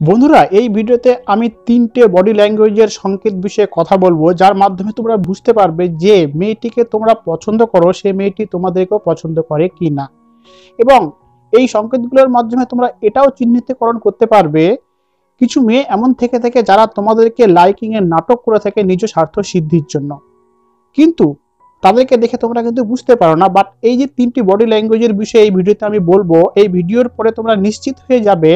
বন্ধুরা, এই ভিডিওতে আমি তিনটে বডি ল্যাঙ্গুয়েজের সংকেত বিষয়ে কথা বলবো, যার মাধ্যমে তোমরা বুঝতে পারবে যে মেয়েটিকে তোমরা পছন্দ করো সে মেয়েটি তোমাদেরকেও পছন্দ করে কি না। এবং এই সংকেতগুলোর মাধ্যমে তোমরা এটাও চিহ্নিতকরণ করতে পারবে কিছু মেয়ে এমন থেকে থাকে যারা তোমাদেরকে লাইকিং এর নাটক করে থাকে নিজ স্বার্থ সিদ্ধির জন্য, কিন্তু তাদেরকে দেখে তোমরা কিন্তু বুঝতে পারো না। বাট এই যে তিনটি বডি ল্যাঙ্গুয়েজের বিষয়ে এই ভিডিওতে আমি বলবো, এই ভিডিওর পরে তোমরা নিশ্চিত হয়ে যাবে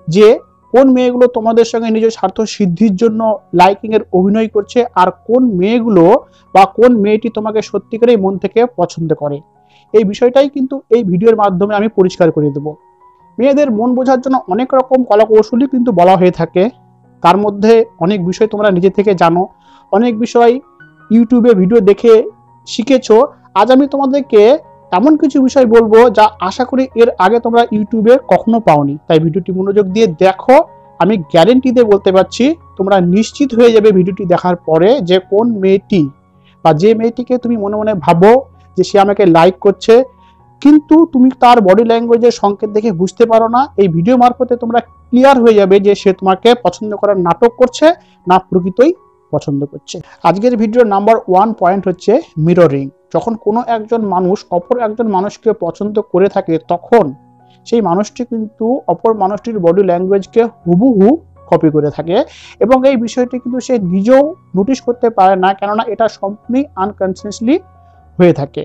যে কোন মেয়েগুলো তোমাদের সঙ্গে নিজের স্বার্থ সিদ্ধির জন্য লাইকিং এর অভিনয় করছে, আর কোন মেয়েগুলো বা কোন মেয়েটি তোমাকে সত্যিকারেই মন থেকে পছন্দ করে। এই বিষয়টাই কিন্তু এই ভিডিওর মাধ্যমে আমি পরিষ্কার করে দেব। মেয়েদের মন বোঝার জন্য অনেক রকম কলাকৌশলী কিন্তু বলা হয়ে থাকে, তার মধ্যে অনেক বিষয় তোমরা নিজে থেকে জানো, অনেক বিষয় ইউটিউবে ভিডিও দেখে শিখেছো। আজ আমি তোমাদেরকে এমন কিছু বিষয় বলবো যা আশা করি এর আগে তোমরা ইউটিউবে কখনো পাওনি। তাই ভিডিওটি মনোযোগ দিয়ে দেখো, আমি গ্যারেন্টি দিয়ে বলতে পারছি তোমরা নিশ্চিত হয়ে যাবে ভিডিওটি দেখার পরে যে কোন মেয়েটি বা যে মেয়েটিকে তুমি মনে মনে ভাবো যে সে আমাকে লাইক করছে, কিন্তু তুমি তার বডি ল্যাঙ্গুয়েজের সংকেত দেখে বুঝতে পারো না। এই ভিডিও মারফতে তোমরা ক্লিয়ার হয়ে যাবে যে সে তোমাকে পছন্দ করার নাটক করছে না প্রকৃতই পছন্দ করছে। আজকের ভিডিওর নাম্বার 1 পয়েন্ট হচ্ছে মিররিং। যখন কোনো একজন মানুষ অপর একজন মানুষকে পছন্দ করে থাকে, তখন সেই মানুষটি কিন্তু অপর মানুষটির বডি ল্যাঙ্গুয়েজকে হুবহু কপি করে থাকে, এবং এই বিষয়টি কিন্তু সে নিজেও নোটিশ করতে পারে না, কেননা এটা সম্পূর্ণই আনকনসিয়াসলি হয়ে থাকে।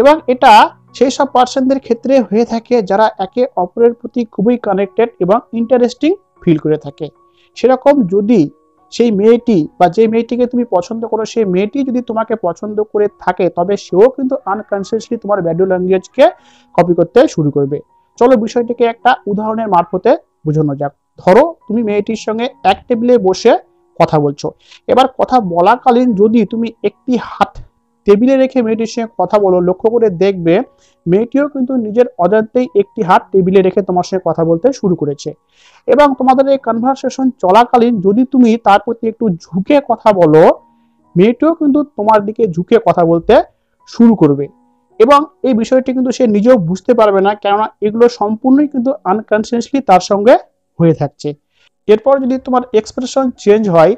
এবং এটা সেই সব পার্সনদের ক্ষেত্রে হয়ে থাকে যারা একে অপরের প্রতি খুবই কানেক্টেড এবং ইন্টারেস্টিং ফিল করে থাকে। সেরকম যদি সেই মেয়েটি বা যে মেয়েটিকে তুমি পছন্দ করো সেই মেয়েটি যদি তোমাকে পছন্দ করে থাকে, তবে সেও কিন্তু আনকনসিয়াসলি তোমার বডি ল্যাঙ্গুয়েজকে কপি করতে শুরু করবে। চলো বিষয়টিকে একটা উদাহরণের মারফতে বোঝানো যাক। ধরো তুমি মেয়েটির সঙ্গে এক টেবিলে বসে কথা বলছো। এবার কথা বলাকালীন যদি তুমি একটি হাত টেবিলে রেখে মেয়েটির সঙ্গে কথা বলো, লক্ষ্য করে দেখবে মেয়েটিও কিন্তু নিজের অজান্তেই একটি হাত টেবিলে রেখে তোমার সঙ্গে কথা বলতে শুরু করেছে। এবং তোমাদের এই কনভারসেশন চলাকালীন যদি তুমি তার প্রতি একটু ঝুঁকে কথা বলো, মেয়েটিও কিন্তু তোমার দিকে ঝুঁকে কথা বলতে শুরু করবে। এবং এই বিষয়টি কিন্তু সে নিজেও বুঝতে পারবে না, কেননা এগুলো সম্পূর্ণই কিন্তু আনকনসিয়াসলি তার সঙ্গে হয়ে থাকছে। এরপর যদি তোমার এক্সপ্রেশন চেঞ্জ হয়,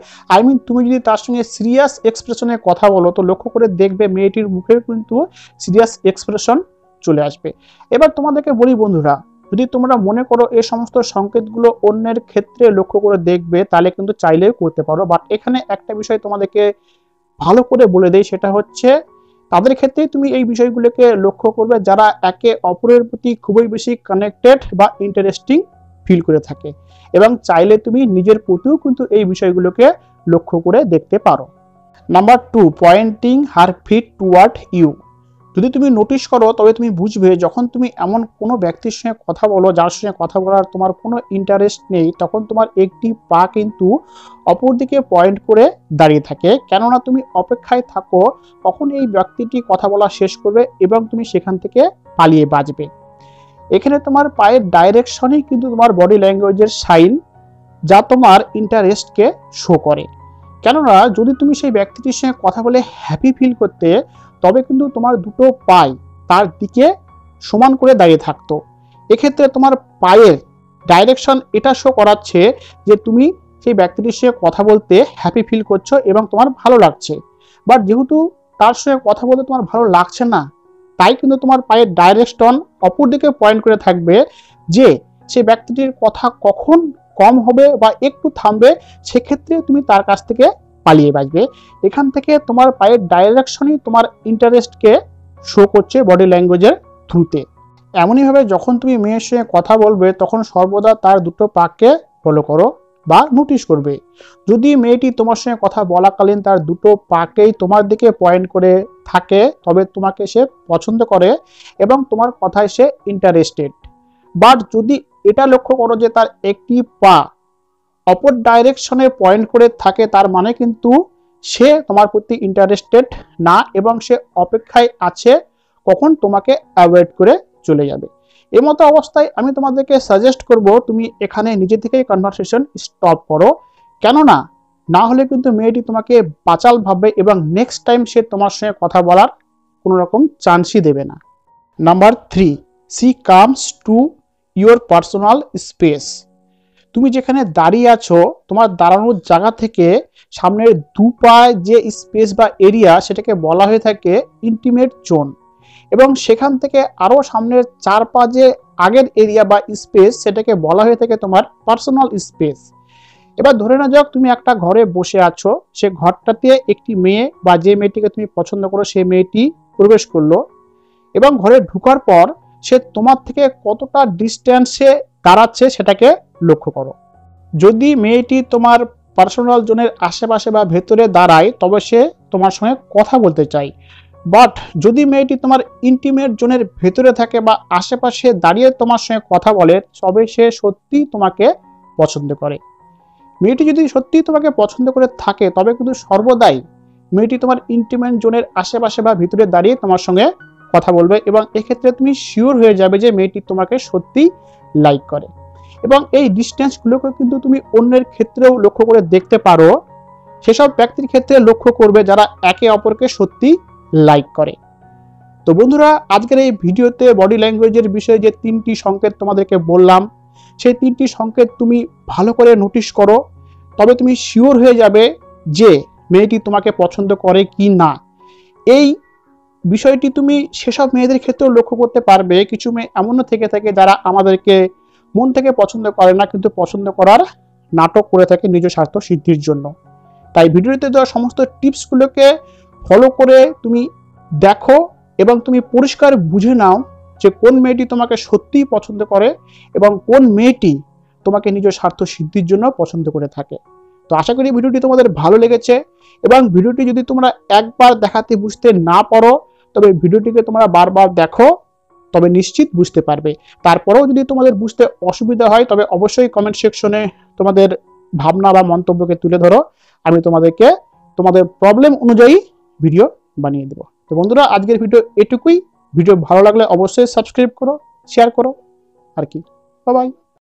তুমি যদি তার সঙ্গে সিরিয়াস এক্সপ্রেশনে কথা বলো, তো লক্ষ্য করে দেখবে মেয়েটির মুখে কিন্তু সিরিয়াস এক্সপ্রেশন চলে আসবে। এবার তোমাদেরকে বলি বন্ধুরা, যদি তোমরা মনে করো এই সমস্ত সংকেতগুলো অন্যের ক্ষেত্রে লক্ষ্য করে দেখবে, তাহলে কিন্তু চাইলেও করতে পারো। বাট এখানে একটা বিষয় তোমাদেরকে ভালো করে বলে দেই, সেটা হচ্ছে তাদের ক্ষেত্রেই তুমি এই বিষয়গুলোকে লক্ষ্য করবে যারা একে অপরের প্রতি খুবই বেশি কানেক্টেড বা ইন্টারেস্টিং ফিল করে থাকে। এবং চাইলে তুমি নিজের প্রতিও কিন্তু এই বিষয়গুলোকে লক্ষ্য করে দেখতে পারো। Number 2, pointing her feet toward you. যদি তুমি নোটিশ করো, তবে তুমি বুঝবে যখন তুমি এমন কোনো ব্যক্তির সঙ্গে কথা বলো যার সঙ্গে কথা বলার তোমার কোনো ইন্টারেস্ট নেই, তখন তোমার একটি পা কিন্তু অপর দিকে পয়েন্ট করে দাঁড়িয়ে থাকে, কেননা তুমি অপেক্ষায় থাকো কখন এই ব্যক্তিটি কথা বলা শেষ করবে এবং তুমি সেখান থেকে পালিয়ে বাঁচবে। এখানে তোমার পায়ের ডাইরেকশনই কিন্তু তোমার বডি ল্যাঙ্গুয়েজের সাইন, যা তোমার ইন্টারেস্টকে শো করে। কেননা যদি তুমি সেই ব্যক্তিটির সঙ্গে কথা বলে হ্যাপি ফিল করতে, তবে কিন্তু তোমার দুটো পাই তার দিকে সমান করে দাঁড়িয়ে থাকতো। এক্ষেত্রে তোমার পায়ের ডাইরেকশন এটা শো করাচ্ছে যে তুমি সেই ব্যক্তিটির সঙ্গে কথা বলতে হ্যাপি ফিল করছো এবং তোমার ভালো লাগছে। বাট যেহেতু তার সঙ্গে কথা বলতে তোমার ভালো লাগছে না, তাই কিন্তু তোমার পায়ের ডাইরেকশন অপর দিকে পয়েন্ট করে থাকবে যে সেই ব্যক্তিটির কথা কখন কম হবে বা একটু থামবে, সেক্ষেত্রে তুমি তার কাছ থেকে পালিয়ে বাঁচবে। এখান থেকে তোমার পায়ের ডাইরেকশনই তোমার ইন্টারেস্টকে শো করছে বডি ল্যাঙ্গুয়েজের থ্রুতে। এমনইভাবে যখন তুমি মেয়ের সঙ্গে কথা বলবে, তখন সর্বদা তার দুটো পাকে ফলো করো বা নোটিশ করবে। যদি মেয়েটি তোমার সঙ্গে কথা বলাকালীন তার দুটো পাকেই তোমার দিকে পয়েন্ট করে থাকে, তবে তোমাকে সে পছন্দ করে এবং তোমার কথায় সে ইন্টারেস্টেড। বাট যদি এটা লক্ষ্য করো যে তার একটি পা অপর ডাইরেকশনে পয়েন্ট করে থাকে, তার মানে কিন্তু সে তোমার প্রতি ইন্টারেস্টেড না এবং সে অপেক্ষায় আছে কখন তোমাকে অ্যাভয়েড করে চলে যাবে। এই মতো অবস্থায় আমি তোমাদেরকে সাজেস্ট করব তুমি এখানে নিজে থেকেই কনভারসেশন স্টপ করো, কেননা না হলে কিন্তু মেয়েটি তোমাকে বাচাল ভাববে এবং নেক্সট টাইম সে তোমার সঙ্গে কথা বলার কোনো রকম চান্সই দেবে না। Number 3, she comes to your personal space. তুমি যেখানে দাঁড়িয়ে আছো তোমার দাঁড়ানোর জায়গা থেকে সামনের দু পায়ে যে স্পেস বা এরিয়া সেটাকে বলা হয়ে থাকে ইন্টিমেট জোন, এবং সেখান থেকে আরো সামনের 4 পা যে আগের এরিয়া বা স্পেস সেটাকে বলা হয়ে থাকে তোমার পার্সোনাল স্পেস। এবার ধরে না যাক তুমি একটা ঘরে বসে আছো, সে ঘরটাতে একটি মেয়ে বা যে মেয়েটিকে তুমি পছন্দ করো সেই মেয়েটি প্রবেশ করলো, এবং ঘরে ঢোকার পর সে তোমার থেকে কতটা ডিস্টেন্সে দাঁড়াচ্ছে সেটাকে লক্ষ্য করো। যদি মেয়েটি তোমার পার্সোনাল জোনের আশেপাশে বা ভেতরে দাঁড়ায় তবে সে তোমার সঙ্গে কথা বলতে চায়, বাট যদি মেয়েটি তোমার ইন্টিমেট জোনের ভেতরে থাকে বা আশেপাশে দাঁড়িয়ে তোমার সঙ্গে কথা বলে তবে সে সত্যিই তোমাকে পছন্দ করে। মেয়েটি যদি সত্যিই তোমাকে পছন্দ করে থাকে তবে কিন্তু সর্বদাই মেয়েটি তোমার ইন্টিমেট জোনের আশেপাশে বা ভিতরে দাঁড়িয়ে তোমার সঙ্গে কথা বলবে, এবং এক্ষেত্রে তুমি শিওর হয়ে যাবে যে মেয়েটি তোমাকে সত্যিই লাইক করে। এবং এই ডিস্টেন্সগুলোকে কিন্তু তুমি অন্যের ক্ষেত্রেও লক্ষ্য করে দেখতে পারো, সেসব ব্যক্তির ক্ষেত্রে লক্ষ্য করবে যারা একে অপরকে সত্যি লাইক করে। তো বন্ধুরা, আজকের এই ভিডিওতে বডি ল্যাঙ্গুয়েজের বিষয়ে যে 3টি সংকেত তোমাদেরকে বললাম সেই 3টি সংকেত তুমি ভালো করে নোটিশ করো, তবে তুমি শিওর হয়ে যাবে যে মেয়েটি তোমাকে পছন্দ করে কি না। এই বিষয়টি তুমি সেসব মেয়েদের ক্ষেত্রেও লক্ষ্য করতে পারবে, কিছু মেয়ে এমনও থেকে থাকে যারা আমাদেরকে মন থেকে পছন্দ করে না কিন্তু পছন্দ করার নাটক করে থাকে নিজ স্বার্থ সিদ্ধির জন্য। তাই ভিডিওতে দেওয়া সমস্ত টিপসগুলোকে ফলো করে তুমি দেখো এবং তুমি পরিষ্কার বুঝে নাও যে কোন মেয়েটি তোমাকে সত্যিই পছন্দ করে এবং কোন মেয়েটি তোমাকে নিজ স্বার্থ সিদ্ধির জন্য পছন্দ করে থাকে। তো আশা করি ভিডিওটি তোমাদের ভালো লেগেছে, এবং ভিডিওটি যদি তোমরা একবার দেখাতে বুঝতে না পারো তবে ভিডিওটিকে তোমরা বারবার দেখো, তবে নিশ্চিত বুঝতে পারবে। তারপরেও যদি তোমাদের বুঝতে অসুবিধা হয় তবে অবশ্যই কমেন্ট সেকশনে তোমাদের ভাবনা বা মন্তব্যকে তুলে ধরো, আমি তোমাদেরকে তোমাদের প্রবলেম অনুযায়ী ভিডিও বানিয়ে দেবো। তো বন্ধুরা, আজকের ভিডিও এটুকুই। ভিডিও ভালো লাগলে অবশ্যই সাবস্ক্রাইব করো, শেয়ার করো, আর কি। Bye bye.